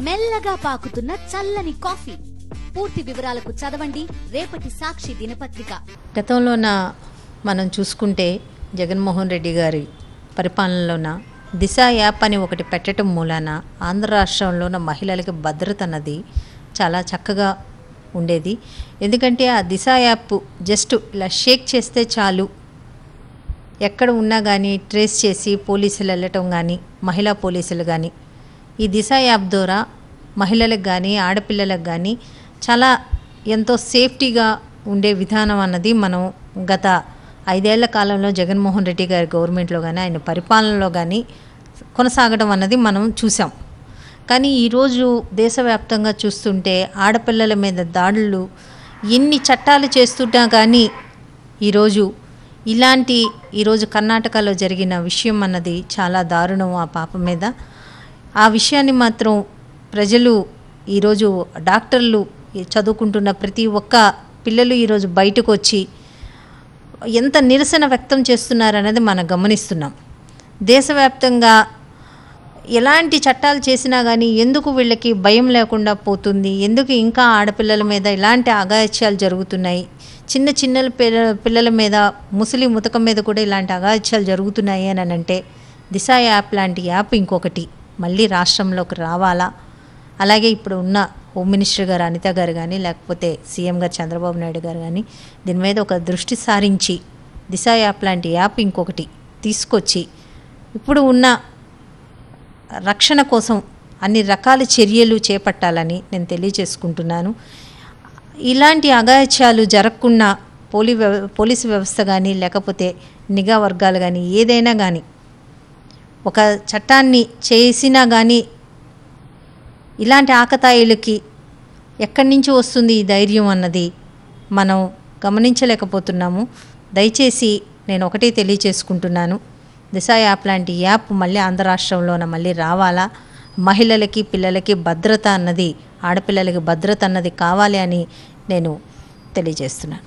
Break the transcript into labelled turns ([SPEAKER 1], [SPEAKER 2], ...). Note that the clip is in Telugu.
[SPEAKER 1] మెల్లగా పాకుతున్న చల్లని కాఫీ. పూర్తి వివరాలకు చదవండి రేపటి సాక్షి దినపత్రిక.
[SPEAKER 2] గతంలోన మనం చూసుకుంటే జగన్మోహన్ రెడ్డి గారి పరిపాలనలోన దిశ యాప్ అని ఒకటి పెట్టడం మూలాన ఆంధ్ర రాష్ట్రంలోన మహిళలకి భద్రత అన్నది చాలా చక్కగా ఉండేది. ఎందుకంటే ఆ దిశ యాప్ జస్ట్ ఇలా షేక్ చేస్తే చాలు, ఎక్కడ ఉన్నా కానీ ట్రేస్ చేసి పోలీసులు వెళ్ళటం కానీ, మహిళా పోలీసులు కానీ ఈ దిశ యాప్ ద్వారా మహిళలకు కానీ ఆడపిల్లలకు కానీ చాలా ఎంతో సేఫ్టీగా ఉండే విధానం అన్నది మనం గత 5 ఏళ్ల కాలంలో జగన్మోహన్ రెడ్డి గారి గవర్నమెంట్లో కానీ ఆయన పరిపాలనలో కానీ కొనసాగడం అన్నది మనం చూసాం. కానీ ఈరోజు దేశవ్యాప్తంగా చూస్తుంటే ఆడపిల్లల మీద దాడులు ఎన్ని చట్టాలు చేస్తున్నా కానీ ఈరోజు కర్ణాటకలో జరిగిన విషయం అన్నది చాలా దారుణం. ఆ పాప మీద ఆ విషయాన్ని మాత్రం ప్రజలు ఈరోజు డాక్టర్లు చదువుకుంటున్న ప్రతి ఒక్క పిల్లలు ఈరోజు బయటకు వచ్చి ఎంత నిరసన వ్యక్తం చేస్తున్నారనేది మనం గమనిస్తున్నాం. దేశవ్యాప్తంగా ఎలాంటి చట్టాలు చేసినా కానీ ఎందుకు వీళ్ళకి భయం లేకుండా పోతుంది, ఎందుకు ఇంకా ఆడపిల్లల మీద ఇలాంటి అఘాయిత్యాలు జరుగుతున్నాయి, చిన్న పిల్లల మీద ముసలి ముతకం మీద కూడా ఇలాంటి అఘాయిత్యాలు జరుగుతున్నాయి అని అంటే దిశ యాప్ లాంటి యాప్ ఇంకొకటి మళ్ళీ రాష్ట్రంలోకి రావాలా. అలాగే ఇప్పుడు ఉన్న హోమ్ మినిస్టర్ గారు అనిత గారు కానీ లేకపోతే సీఎం గారు చంద్రబాబు నాయుడు గారు కానీ దీని మీద ఒక దృష్టి సారించి దిశ యాప్ లాంటి యాప్ ఇంకొకటి తీసుకొచ్చి ఇప్పుడు ఉన్న రక్షణ కోసం అన్ని రకాల చర్యలు చేపట్టాలని నేను తెలియజేసుకుంటున్నాను. ఇలాంటి అఘాయిత్యాలు జరగకుండా పోలీసు వ్యవస్థ కానీ లేకపోతే నిఘా వర్గాలు కానీ ఏదైనా కానీ ఒక చట్టాన్ని చేసినా కానీ ఇలాంటి ఆకతాయిలకి ఎక్కడి నుంచి వస్తుంది ఈ ధైర్యం అన్నది మనం గమనించలేకపోతున్నాము. దయచేసి నేను ఒకటే తెలియచేసుకుంటున్నాను, దిశ యాప్ లాంటి యాప్ మళ్ళీ ఆంధ్ర రాష్ట్రంలోన మళ్ళీ రావాలా. మహిళలకి పిల్లలకి భద్రత అన్నది, ఆడపిల్లలకి భద్రత అన్నది కావాలి అని నేను తెలియజేస్తున్నాను.